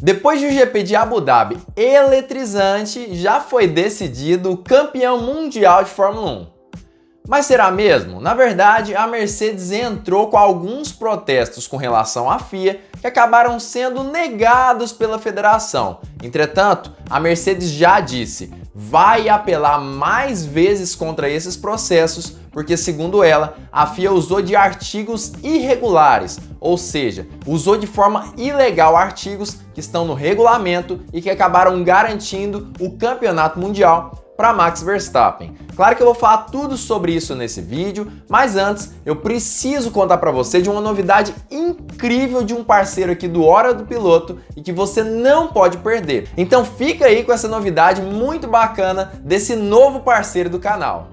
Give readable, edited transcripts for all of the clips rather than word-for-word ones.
Depois do GP de Abu Dhabi eletrizante, já foi decidido o campeão mundial de Fórmula 1. Mas será mesmo? Na verdade, a Mercedes entrou com alguns protestos com relação à FIA que acabaram sendo negados pela federação. Entretanto, a Mercedes já disse, vai apelar mais vezes contra esses processos, porque segundo ela, a FIA usou de artigos irregulares, ou seja, usou de forma ilegal artigos que estão no regulamento e que acabaram garantindo o campeonato mundial para Max Verstappen. Claro que eu vou falar tudo sobre isso nesse vídeo, mas antes eu preciso contar para você de uma novidade incrível de um parceiro aqui do Hora do Piloto e que você não pode perder. Então fica aí com essa novidade muito bacana desse novo parceiro do canal.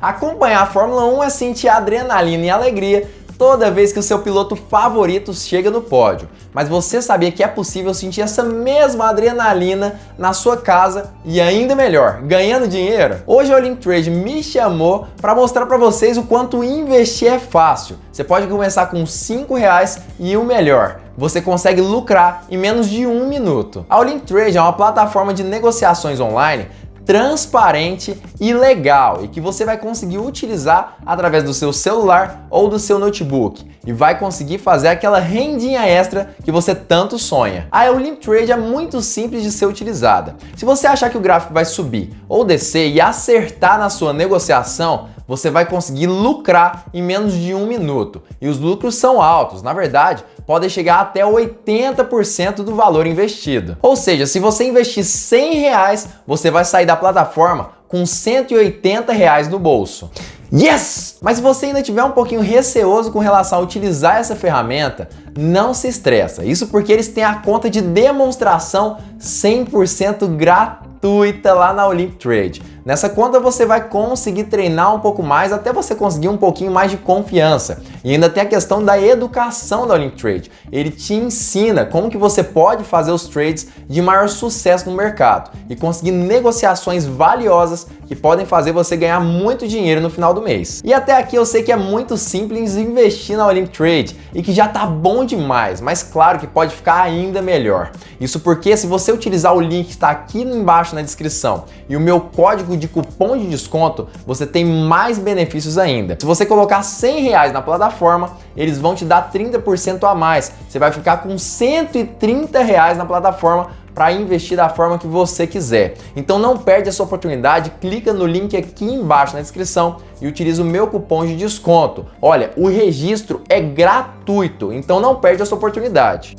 Acompanhar a Fórmula 1 é sentir adrenalina e alegria toda vez que o seu piloto favorito chega no pódio. Mas você sabia que é possível sentir essa mesma adrenalina na sua casa e ainda melhor, ganhando dinheiro? Hoje a Olimtrade me chamou para mostrar para vocês o quanto investir é fácil. Você pode começar com R$5 e o melhor, você consegue lucrar em menos de 1 minuto. A Olimtrade é uma plataforma de negociações online transparente e legal e que você vai conseguir utilizar através do seu celular ou do seu notebook e vai conseguir fazer aquela rendinha extra que você tanto sonha. A Olimtrade é muito simples de ser utilizada. Se você achar que o gráfico vai subir ou descer e acertar na sua negociação, você vai conseguir lucrar em menos de 1 minuto. E os lucros são altos, na verdade, podem chegar até 80% do valor investido. Ou seja, se você investir R$100, você vai sair da plataforma com R$180 no bolso. Yes! Mas se você ainda tiver um pouquinho receoso com relação a utilizar essa ferramenta, não se estressa. Isso porque eles têm a conta de demonstração 100% gratuita lá na Olimtrade. Nessa conta você vai conseguir treinar um pouco mais até você conseguir um pouquinho mais de confiança. E ainda tem a questão da educação da Olimtrade. Ele te ensina como que você pode fazer os trades de maior sucesso no mercado e conseguir negociações valiosas que podem fazer você ganhar muito dinheiro no final do mês. E até aqui eu sei que é muito simples investir na Olimtrade e que já tá bom demais, mas claro que pode ficar ainda melhor. Isso porque se você utilizar o link que está aqui embaixo na descrição e o meu código de cupom de desconto, você tem mais benefícios ainda. Se você colocar R$100 na plataforma, eles vão te dar 30% a mais. Você vai ficar com R$130 na plataforma para investir da forma que você quiser. Então não perde essa oportunidade, clica no link aqui embaixo na descrição e utiliza o meu cupom de desconto. Olha, o registro é gratuito, então não perde essa oportunidade.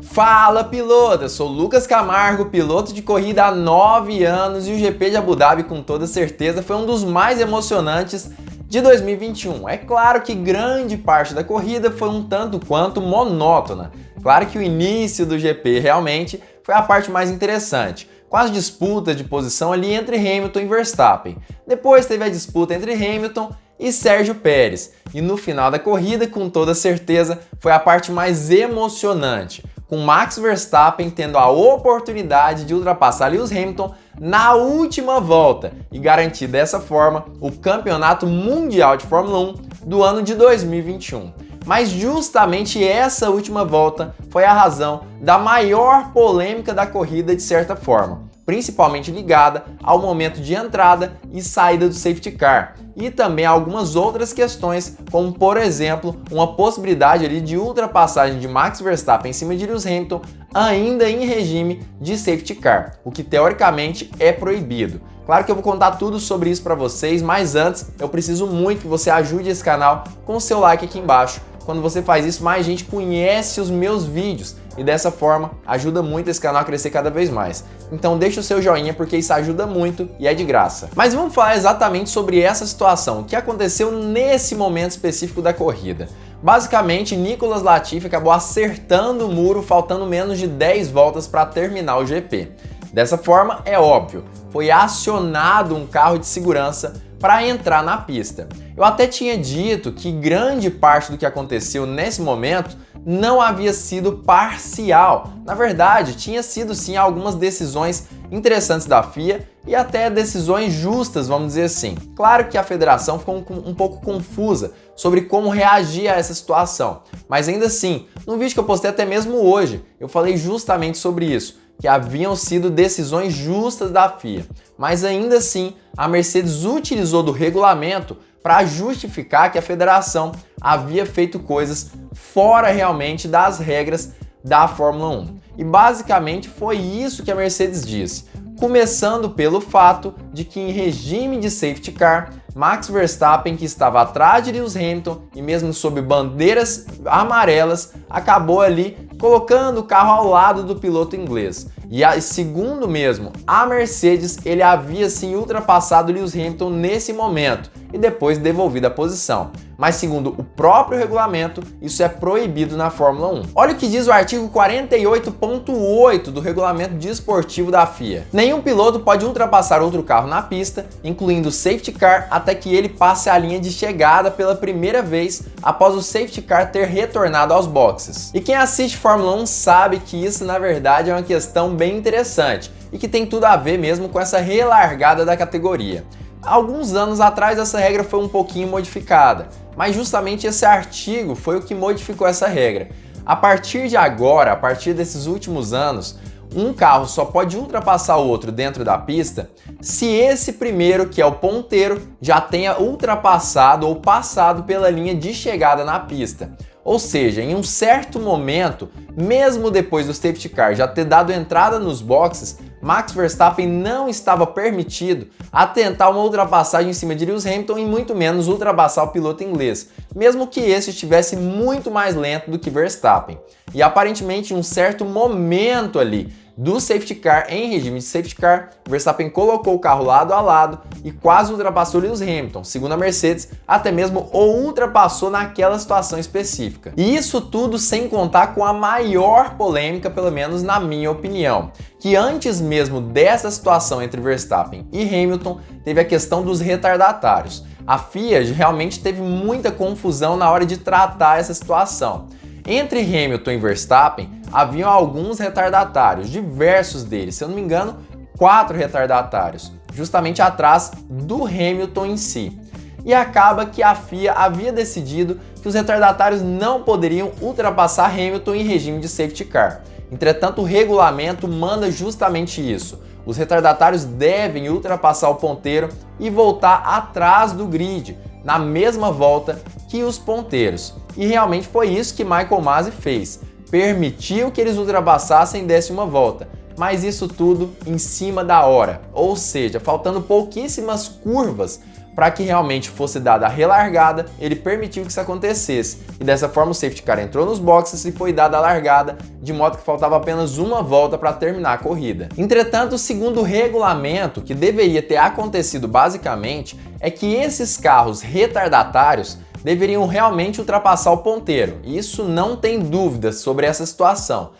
Fala piloto, eu sou Lucas Camargo, piloto de corrida há 9 anos e o GP de Abu Dhabi com toda certeza foi um dos mais emocionantes de 2021. É claro que grande parte da corrida foi um tanto quanto monótona. Claro que o início do GP realmente foi a parte mais interessante, com as disputas de posição ali entre Hamilton e Verstappen. Depois teve a disputa entre Hamilton e Sérgio Pérez. E no final da corrida, com toda certeza, foi a parte mais emocionante, com Max Verstappen tendo a oportunidade de ultrapassar Lewis Hamilton na última volta e garantir dessa forma o campeonato mundial de Fórmula 1 do ano de 2021. Mas justamente essa última volta foi a razão da maior polêmica da corrida de certa forma, principalmente ligada ao momento de entrada e saída do safety car e também algumas outras questões, como por exemplo, uma possibilidade ali de ultrapassagem de Max Verstappen em cima de Lewis Hamilton ainda em regime de safety car, o que teoricamente é proibido. Claro que eu vou contar tudo sobre isso para vocês, mas antes eu preciso muito que você ajude esse canal com o seu like aqui embaixo. Quando você faz isso, mais gente conhece os meus vídeos e dessa forma ajuda muito esse canal a crescer cada vez mais. Então deixa o seu joinha porque isso ajuda muito e é de graça. Mas vamos falar exatamente sobre essa situação, o que aconteceu nesse momento específico da corrida. Basicamente, Nicolas Latifi acabou acertando o muro faltando menos de 10 voltas para terminar o GP. Dessa forma, é óbvio, foi acionado um carro de segurança para entrar na pista. Eu até tinha dito que grande parte do que aconteceu nesse momento não havia sido parcial. Na verdade, tinha sido sim algumas decisões interessantes da FIA e até decisões justas, vamos dizer assim. Claro que a federação ficou um pouco confusa sobre como reagir a essa situação, mas ainda assim, no vídeo que eu postei até mesmo hoje, eu falei justamente sobre isso, que haviam sido decisões justas da FIA, mas ainda assim a Mercedes utilizou do regulamento para justificar que a federação havia feito coisas fora realmente das regras da Fórmula 1. E basicamente foi isso que a Mercedes disse, começando pelo fato de que em regime de safety car, Max Verstappen, que estava atrás de Lewis Hamilton e mesmo sob bandeiras amarelas, acabou ali colocando o carro ao lado do piloto inglês. E segundo mesmo a Mercedes, ele havia sim ultrapassado Lewis Hamilton nesse momento e depois devolvido a posição. Mas segundo o próprio regulamento, isso é proibido na Fórmula 1. Olha o que diz o artigo 48.8 do regulamento desportivo da FIA. Nenhum piloto pode ultrapassar outro carro na pista, incluindo o safety car, até que ele passe a linha de chegada pela primeira vez após o safety car ter retornado aos boxes. E quem assiste Fórmula 1 sabe que isso na verdade é uma questão bem interessante e que tem tudo a ver mesmo com essa relargada da categoria. Alguns anos atrás essa regra foi um pouquinho modificada, mas justamente esse artigo foi o que modificou essa regra. A partir de agora, a partir desses últimos anos, um carro só pode ultrapassar o outro dentro da pista se esse primeiro, que é o ponteiro, já tenha ultrapassado ou passado pela linha de chegada na pista. Ou seja, em um certo momento, mesmo depois do safety car já ter dado entrada nos boxes, Max Verstappen não estava permitido a tentar uma ultrapassagem em cima de Lewis Hamilton e muito menos ultrapassar o piloto inglês, mesmo que esse estivesse muito mais lento do que Verstappen. E aparentemente em um certo momento ali do safety car, em regime de safety car, Verstappen colocou o carro lado a lado e quase ultrapassou Lewis Hamilton. Segundo a Mercedes, até mesmo o ultrapassou naquela situação específica. E isso tudo sem contar com a maior polêmica, pelo menos na minha opinião, que antes mesmo dessa situação entre Verstappen e Hamilton, teve a questão dos retardatários. A FIA realmente teve muita confusão na hora de tratar essa situação. Entre Hamilton e Verstappen, haviam alguns retardatários, diversos deles, se eu não me engano, 4 retardatários, justamente atrás do Hamilton em si. E acaba que a FIA havia decidido que os retardatários não poderiam ultrapassar Hamilton em regime de safety car. Entretanto, o regulamento manda justamente isso. Os retardatários devem ultrapassar o ponteiro e voltar atrás do grid, na mesma volta que os ponteiros. E realmente foi isso que Michael Masi fez. Permitiu que eles ultrapassassem e dessem uma volta. Mas isso tudo em cima da hora. Ou seja, faltando pouquíssimas curvas para que realmente fosse dada a relargada, ele permitiu que isso acontecesse. E dessa forma o safety car entrou nos boxes e foi dada a largada, de modo que faltava apenas uma volta para terminar a corrida. Entretanto, segundo o regulamento, que deveria ter acontecido basicamente, é que esses carros retardatários deveriam realmente ultrapassar o ponteiro. Isso não tem dúvidas sobre essa situação.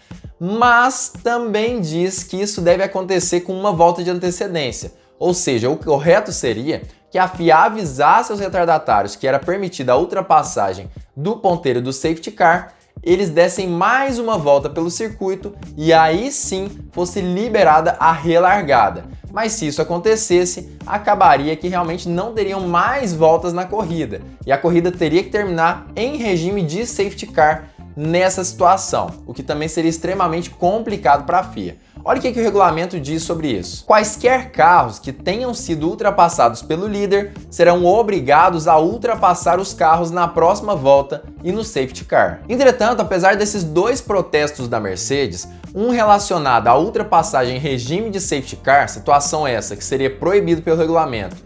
Mas também diz que isso deve acontecer com uma volta de antecedência. Ou seja, o correto seria que a FIA avisasse aos retardatários que era permitida a ultrapassagem do ponteiro do safety car, eles dessem mais uma volta pelo circuito e aí sim fosse liberada a relargada. Mas se isso acontecesse, acabaria que realmente não teriam mais voltas na corrida e a corrida teria que terminar em regime de safety car nessa situação, o que também seria extremamente complicado para a FIA. Olha o que o regulamento diz sobre isso. Quaisquer carros que tenham sido ultrapassados pelo líder serão obrigados a ultrapassar os carros na próxima volta e no safety car. Entretanto, apesar desses dois protestos da Mercedes, um relacionado à ultrapassagem em regime de safety car, situação essa que seria proibido pelo regulamento,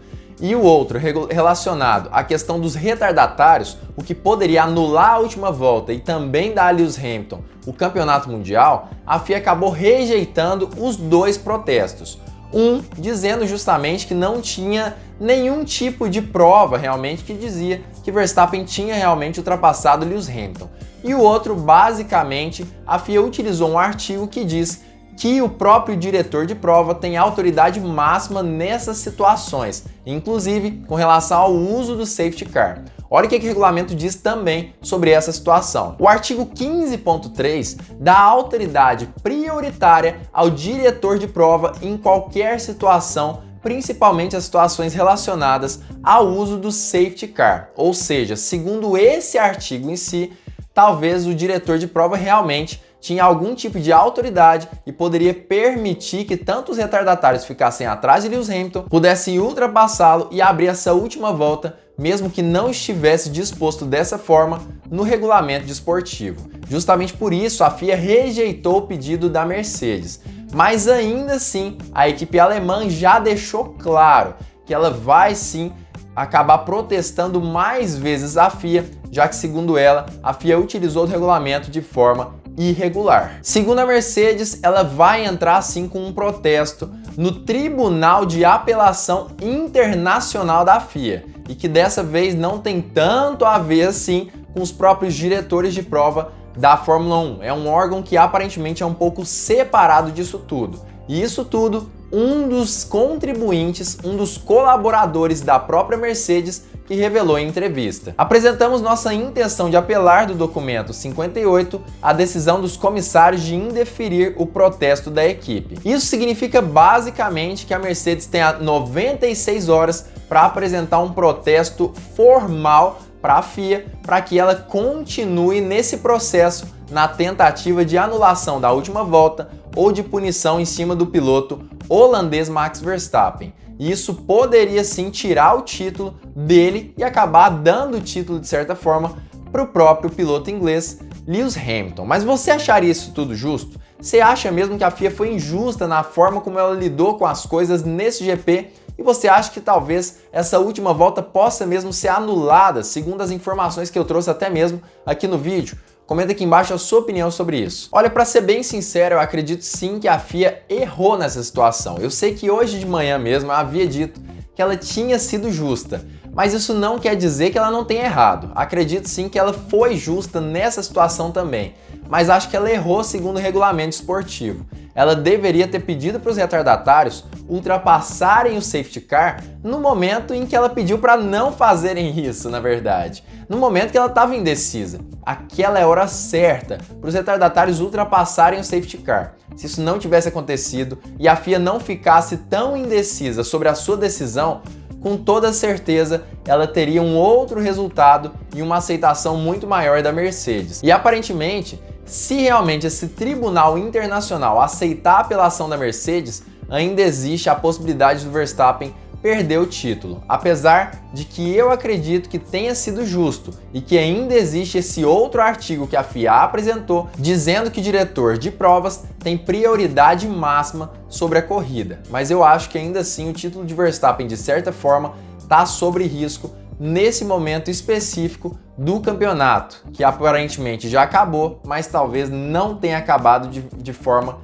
e o outro relacionado à questão dos retardatários, o que poderia anular a última volta e também dar a Lewis Hamilton o campeonato mundial, a FIA acabou rejeitando os dois protestos. Um dizendo justamente que não tinha nenhum tipo de prova realmente que dizia que Verstappen tinha realmente ultrapassado Lewis Hamilton. E o outro, basicamente, a FIA utilizou um artigo que diz que o próprio diretor de prova tem autoridade máxima nessas situações, inclusive com relação ao uso do safety car. Olha o que o regulamento diz também sobre essa situação. O artigo 15.3 dá autoridade prioritária ao diretor de prova em qualquer situação, principalmente as situações relacionadas ao uso do safety car. Ou seja, segundo esse artigo em si, talvez o diretor de prova realmente tinha algum tipo de autoridade e poderia permitir que tanto os retardatários ficassem atrás de Lewis Hamilton, pudessem ultrapassá-lo e abrir essa última volta, mesmo que não estivesse disposto dessa forma no regulamento desportivo. Justamente por isso, a FIA rejeitou o pedido da Mercedes. Mas ainda assim, a equipe alemã já deixou claro que ela vai sim acabar protestando mais vezes a FIA, já que, segundo ela, a FIA utilizou o regulamento de forma irregular. Segundo a Mercedes, ela vai entrar sim com um protesto no Tribunal de Apelação Internacional da FIA, e que dessa vez não tem tanto a ver assim com os próprios diretores de prova da Fórmula 1. É um órgão que aparentemente é um pouco separado disso tudo. E isso tudo, um dos contribuintes, um dos colaboradores da própria Mercedes, que revelou em entrevista. Apresentamos nossa intenção de apelar do documento 58 à decisão dos comissários de indeferir o protesto da equipe. Isso significa basicamente que a Mercedes tem 96 horas para apresentar um protesto formal para a FIA, para que ela continue nesse processo na tentativa de anulação da última volta ou de punição em cima do piloto holandês Max Verstappen. E isso poderia sim tirar o título dele e acabar dando o título de certa forma para o próprio piloto inglês Lewis Hamilton. Mas você acharia isso tudo justo? Você acha mesmo que a FIA foi injusta na forma como ela lidou com as coisas nesse GP? E você acha que talvez essa última volta possa mesmo ser anulada, segundo as informações que eu trouxe até mesmo aqui no vídeo? Comenta aqui embaixo a sua opinião sobre isso. Olha, para ser bem sincero, eu acredito sim que a FIA errou nessa situação. Eu sei que hoje de manhã mesmo eu havia dito que ela tinha sido justa, mas isso não quer dizer que ela não tenha errado. Acredito sim que ela foi justa nessa situação também, mas acho que ela errou segundo o regulamento esportivo. Ela deveria ter pedido para os retardatários ultrapassarem o safety car no momento em que ela pediu para não fazerem isso, na verdade. No momento que ela estava indecisa. Aquela é a hora certa para os retardatários ultrapassarem o safety car. Se isso não tivesse acontecido e a FIA não ficasse tão indecisa sobre a sua decisão, com toda certeza ela teria um outro resultado e uma aceitação muito maior da Mercedes. E aparentemente, se realmente esse tribunal internacional aceitar a apelação da Mercedes, ainda existe a possibilidade do Verstappen perder o título, apesar de que eu acredito que tenha sido justo e que ainda existe esse outro artigo que a FIA apresentou dizendo que o diretor de provas tem prioridade máxima sobre a corrida. Mas eu acho que ainda assim o título de Verstappen, de certa forma, está sob risco nesse momento específico do campeonato, que aparentemente já acabou, mas talvez não tenha acabado de forma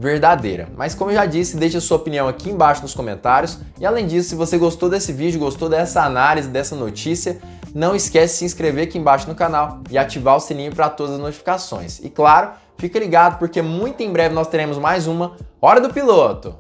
verdadeira. Mas como eu já disse, deixe a sua opinião aqui embaixo nos comentários. E além disso, se você gostou desse vídeo, gostou dessa análise, dessa notícia, não esquece de se inscrever aqui embaixo no canal e ativar o sininho para todas as notificações. E claro, fica ligado porque muito em breve nós teremos mais uma Hora do Piloto.